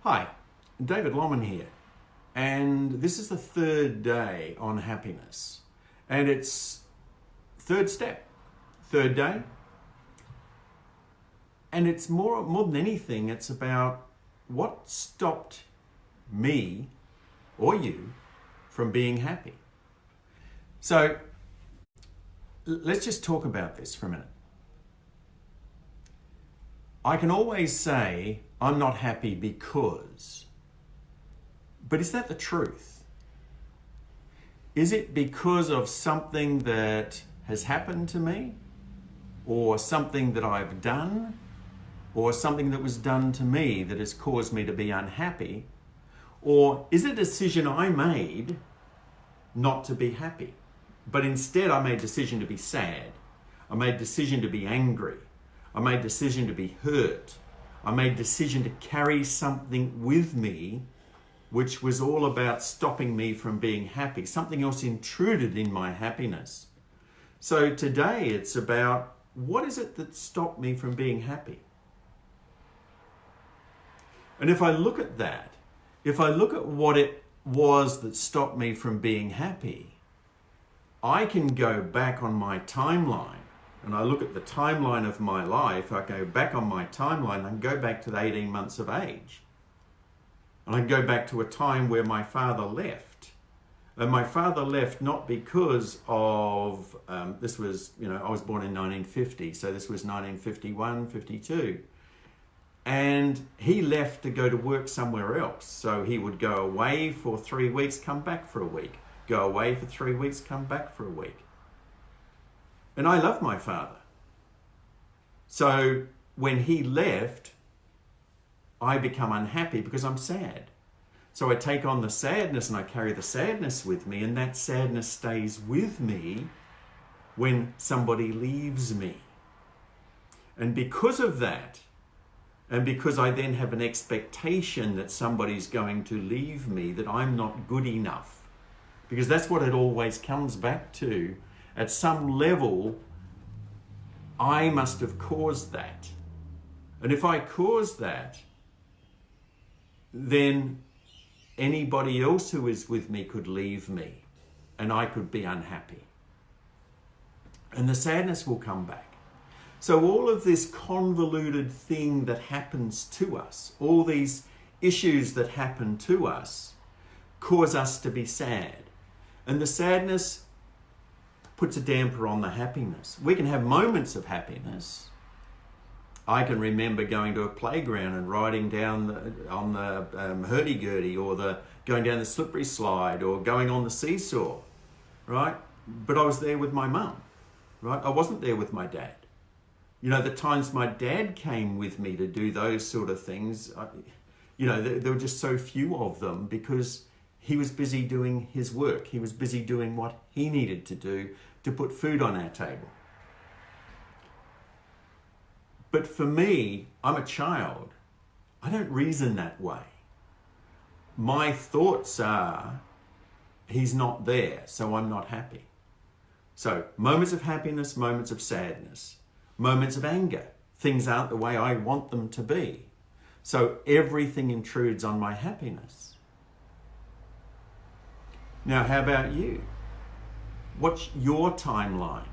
Hi, David Lomman here, and this is the third day on happiness, and it's third day, and it's more than anything, it's about what stopped me or you from being happy. So let's just talk about this for a minute. I can always say, I'm not happy because, but is that the truth? Is it because of something that has happened to me, or something that I've done, or something that was done to me that has caused me to be unhappy? Or is it a decision I made not to be happy, but instead I made a decision to be sad, I made a decision to be angry, I made a decision to be hurt. I made a decision to carry something with me which was all about stopping me from being happy. Something else intruded in my happiness. So today it's about, what is it that stopped me from being happy? And if I look at that, if I look at what it was that stopped me from being happy, I can go back on my timeline. And I look at the timeline of my life, I go back on my timeline, I can go back to the 18 months of age. And I can go back to a time where my father left. And my father left not because of, this was, I was born in 1950, so this was 1951, 52. And he left to go to work somewhere else. So he would go away for 3 weeks, come back for a week. Go away for 3 weeks, come back for a week. And I love my father. So when he left, I become unhappy because I'm sad. So I take on the sadness and I carry the sadness with me, and that sadness stays with me when somebody leaves me. And because of that, and because I then have an expectation that somebody's going to leave me, that I'm not good enough, because that's what it always comes back to. At some level, I must have caused that. And if I caused that, then anybody else who is with me could leave me and I could be unhappy. And the sadness will come back. So all of this convoluted thing that happens to us, all these issues that happen to us, cause us to be sad. And the sadness puts a damper on the happiness. We can have moments of happiness. I can remember going to a playground and riding down on the hurdy-gurdy, or going down the slippery slide, or going on the seesaw, right? But I was there with my mum, right? I wasn't there with my dad. The times my dad came with me to do those sort of things, there were just so few of them because he was busy doing his work. He was busy doing what he needed to do to put food on our table. But for me, I'm a child. I don't reason that way. My thoughts are, he's not there, so I'm not happy. So moments of happiness, moments of sadness, moments of anger. Things aren't the way I want them to be. So everything intrudes on my happiness. Now, how about you? What's your timeline?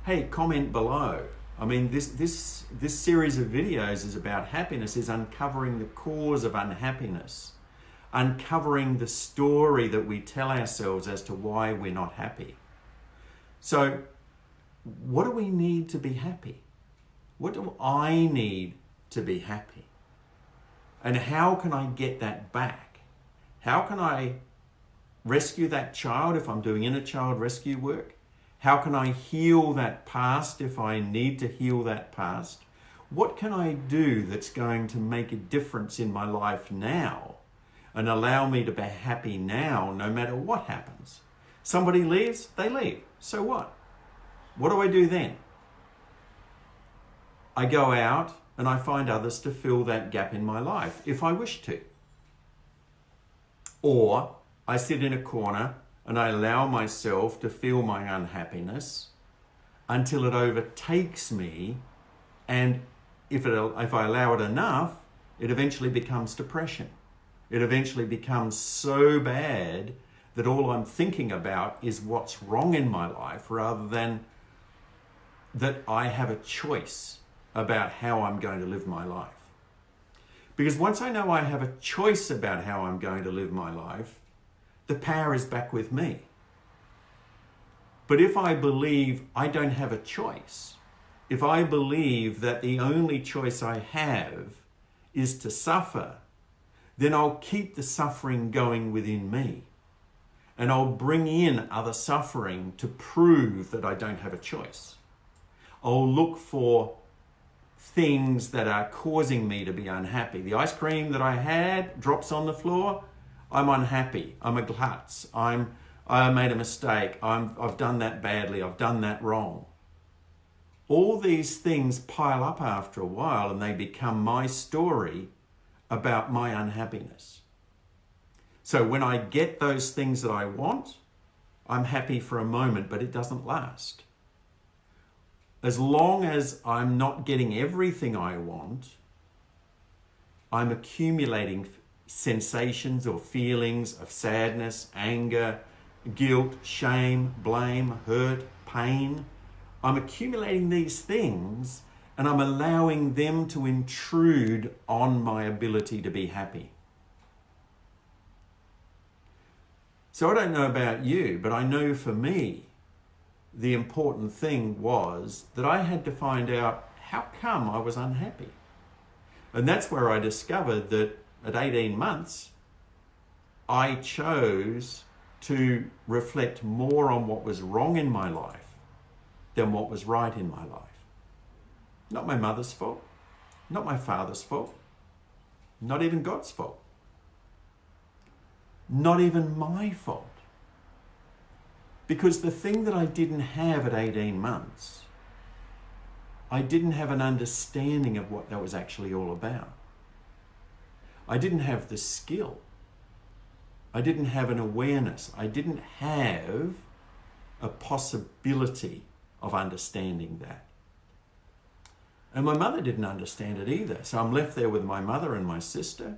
Hey, comment below. I mean, this series of videos is about happiness, is uncovering the cause of unhappiness, uncovering the story that we tell ourselves as to why we're not happy. So, what do we need to be happy? What do I need to be happy? And how can I get that back? How can I rescue that child if I'm doing inner child rescue work? How can I heal that past if I need to heal that past? What can I do that's going to make a difference in my life now and allow me to be happy now no matter what happens? Somebody leaves, they leave. So what? What do I do then? I go out and I find others to fill that gap in my life if I wish to. Or I sit in a corner and I allow myself to feel my unhappiness until it overtakes me, and if I allow it enough, it eventually becomes depression. It eventually becomes so bad that all I'm thinking about is what's wrong in my life rather than that I have a choice about how I'm going to live my life. Because once I know I have a choice about how I'm going to live my life, the power is back with me. But if I believe I don't have a choice, if I believe that the only choice I have is to suffer, then I'll keep the suffering going within me. And I'll bring in other suffering to prove that I don't have a choice. I'll look for things that are causing me to be unhappy. The ice cream that I had drops on the floor, I'm unhappy. I'm a klutz. I made a mistake. I've done that badly. I've done that wrong. All these things pile up after a while and they become my story about my unhappiness. So when I get those things that I want, I'm happy for a moment, but it doesn't last. As long as I'm not getting everything I want, I'm accumulating sensations or feelings of sadness, anger, guilt, shame, blame, hurt, pain. I'm accumulating these things and I'm allowing them to intrude on my ability to be happy. So I don't know about you, but I know for me, the important thing was that I had to find out how come I was unhappy. And that's where I discovered that at 18 months, I chose to reflect more on what was wrong in my life than what was right in my life. Not my mother's fault, not my father's fault, not even God's fault, not even my fault. Because the thing that I didn't have at 18 months, I didn't have an understanding of what that was actually all about. I didn't have the skill. I didn't have an awareness. I didn't have a possibility of understanding that. And my mother didn't understand it either. So I'm left there with my mother and my sister.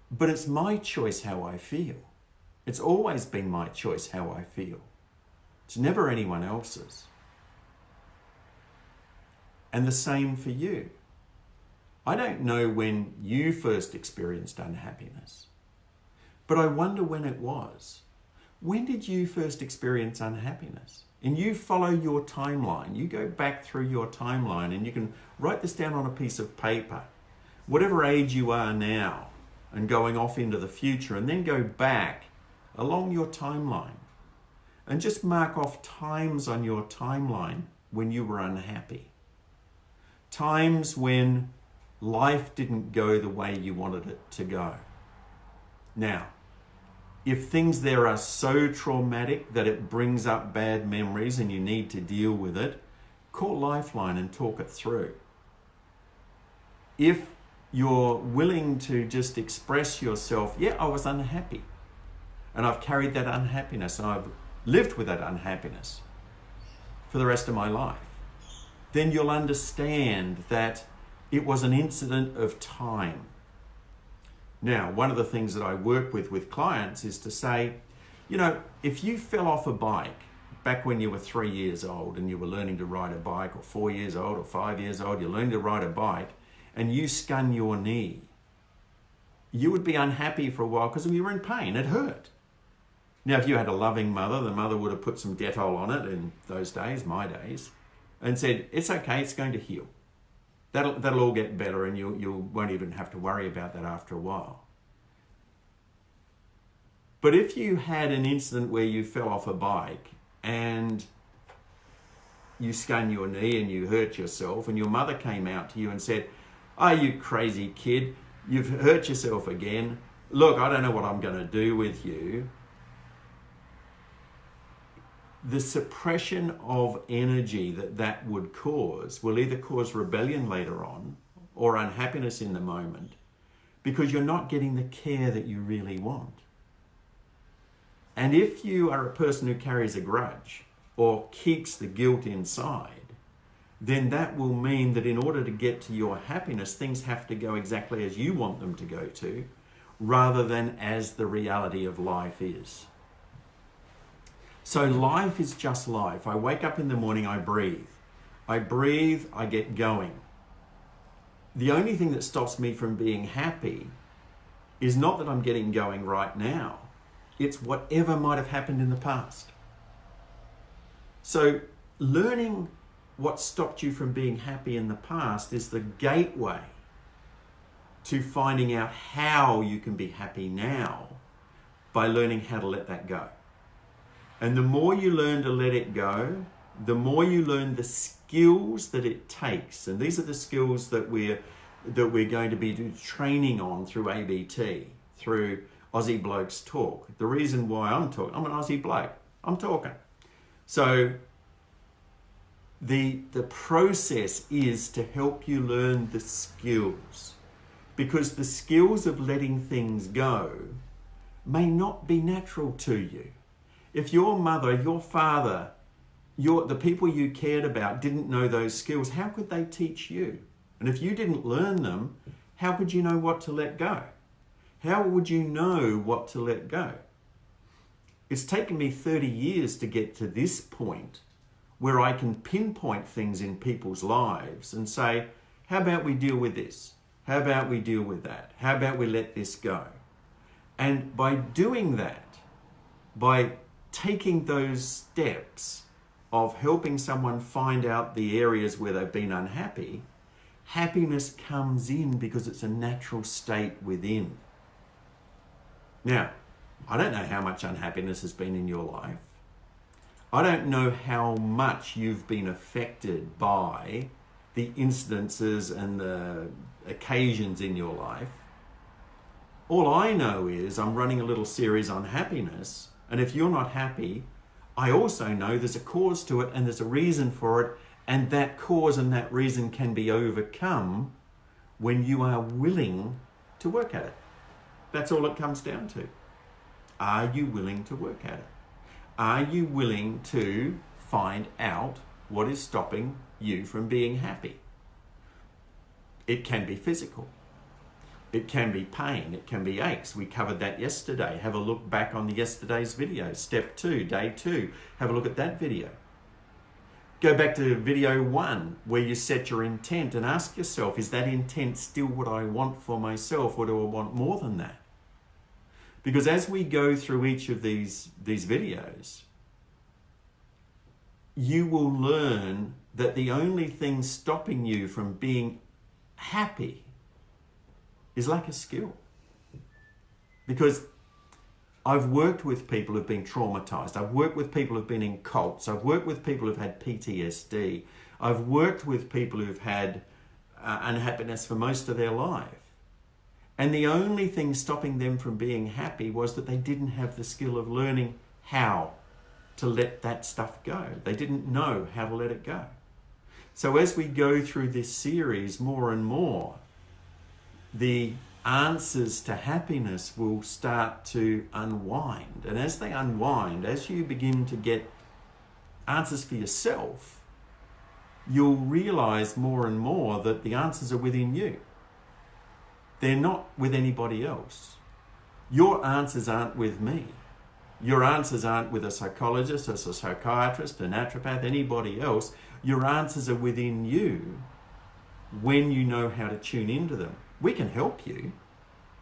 But it's my choice how I feel. It's always been my choice how I feel. It's never anyone else's. And the same for you. I don't know when you first experienced unhappiness, but I wonder when it was. When did you first experience unhappiness? And you follow your timeline. You go back through your timeline and you can write this down on a piece of paper, whatever age you are now, and going off into the future, and then go back along your timeline and just mark off times on your timeline when you were unhappy. Times when life didn't go the way you wanted it to go. Now, if things there are so traumatic that it brings up bad memories and you need to deal with it, call Lifeline and talk it through. If you're willing to just express yourself, yeah, I was unhappy. And I've carried that unhappiness and I've lived with that unhappiness for the rest of my life. Then you'll understand that it was an incident of time. Now, one of the things that I work with clients is to say, you know, if you fell off a bike back when you were 3 years old and you were learning to ride a bike, or 4 years old or 5 years old, you're learning to ride a bike and you scun your knee, you would be unhappy for a while because you were in pain, it hurt. Now, if you had a loving mother, the mother would have put some Dettol on it in those days, my days, and said, it's okay, it's going to heal. That'll all get better and you won't even have to worry about that after a while. But if you had an incident where you fell off a bike and you scun your knee and you hurt yourself and your mother came out to you and said, oh, you crazy kid, you've hurt yourself again. Look, I don't know what I'm going to do with you. The suppression of energy that would cause will either cause rebellion later on or unhappiness in the moment because you're not getting the care that you really want. And if you are a person who carries a grudge or keeps the guilt inside, then that will mean that in order to get to your happiness, things have to go exactly as you want them to go to, rather than as the reality of life is. So life is just life. I wake up in the morning, I breathe. I breathe, I get going. The only thing that stops me from being happy is not that I'm getting going right now. It's whatever might have happened in the past. So learning what stopped you from being happy in the past is the gateway to finding out how you can be happy now by learning how to let that go. And the more you learn to let it go, the more you learn the skills that it takes. And these are the skills that we're going to be training on through ABT, through Aussie Blokes Talk. The reason why I'm talking, I'm an Aussie bloke, I'm talking. So the process is to help you learn the skills, because the skills of letting things go may not be natural to you. If your mother, your father, the people you cared about didn't know those skills, how could they teach you? And if you didn't learn them, how could you know what to let go? How would you know what to let go? It's taken me 30 years to get to this point where I can pinpoint things in people's lives and say, how about we deal with this? How about we deal with that? How about we let this go? And by doing that, by taking those steps of helping someone find out the areas where they've been unhappy, happiness comes in because it's a natural state within. Now, I don't know how much unhappiness has been in your life. I don't know how much you've been affected by the incidences and the occasions in your life. All I know is I'm running a little series on happiness, and if you're not happy, I also know there's a cause to it and there's a reason for it, and that cause and that reason can be overcome when you are willing to work at it. That's all it comes down to. Are you willing to work at it? Are you willing to find out what is stopping you from being happy? It can be physical. It can be pain. It can be aches. We covered that yesterday. Have a look back on yesterday's video. Step 2, day 2. Have a look at that video. Go back to video 1 where you set your intent and ask yourself, is that intent still what I want for myself, or do I want more than that? Because as we go through each of these videos, you will learn that the only thing stopping you from being happy is lack of skill. Because I've worked with people who've been traumatized. I've worked with people who've been in cults. I've worked with people who've had PTSD. I've worked with people who've had unhappiness for most of their life. And the only thing stopping them from being happy was that they didn't have the skill of learning how to let that stuff go. They didn't know how to let it go. So as we go through this series more and more, the answers to happiness will start to unwind. And as they unwind, as you begin to get answers for yourself, you'll realize more and more that the answers are within you. They're not with anybody else. Your answers aren't with me. Your answers aren't with a psychologist, a psychiatrist, a naturopath, anybody else. Your answers are within you when you know how to tune into them. We can help you.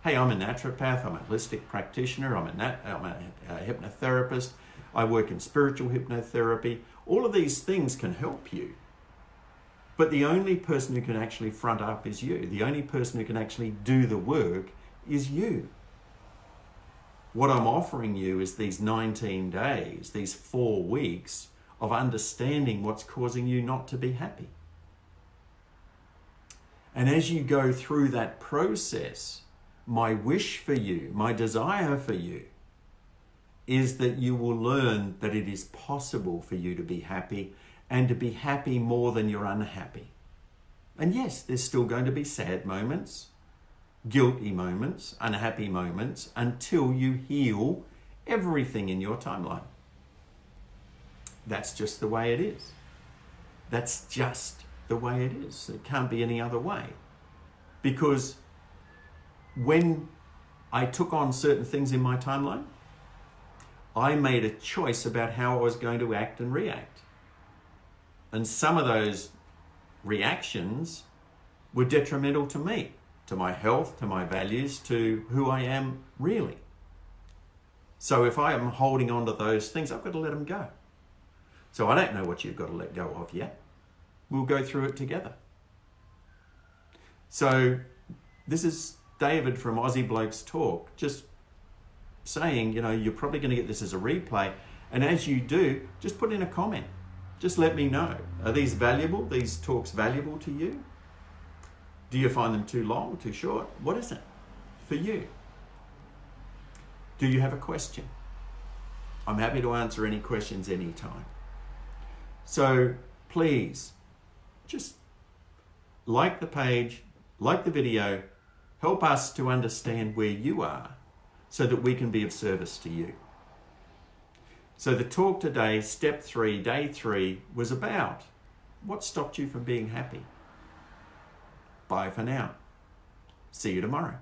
Hey, I'm a naturopath, I'm a holistic practitioner, I'm a hypnotherapist, I work in spiritual hypnotherapy. All of these things can help you. But the only person who can actually front up is you. The only person who can actually do the work is you. What I'm offering you is these 19 days, these 4 weeks of understanding what's causing you not to be happy. And as you go through that process, my wish for you, my desire for you, is that you will learn that it is possible for you to be happy, and to be happy more than you're unhappy. And yes, there's still going to be sad moments, guilty moments, unhappy moments, until you heal everything in your timeline. That's just the way it is. That's just the way it is. It can't be any other way. Because when I took on certain things in my timeline, I made a choice about how I was going to act and react. And some of those reactions were detrimental to me, to my health, to my values, to who I am really. So if I am holding on to those things, I've got to let them go. So I don't know what you've got to let go of yet. We'll go through it together. So this is David from Aussie Blokes Talk, just saying, you're probably going to get this as a replay. And as you do, just put in a comment. Just let me know. Are these valuable? These talks valuable to you? Do you find them too long, too short? What is it for you? Do you have a question? I'm happy to answer any questions anytime. So please, just like the page, like the video, help us to understand where you are so that we can be of service to you. So the talk today, step 3, day 3, was about what stopped you from being happy. Bye for now. See you tomorrow.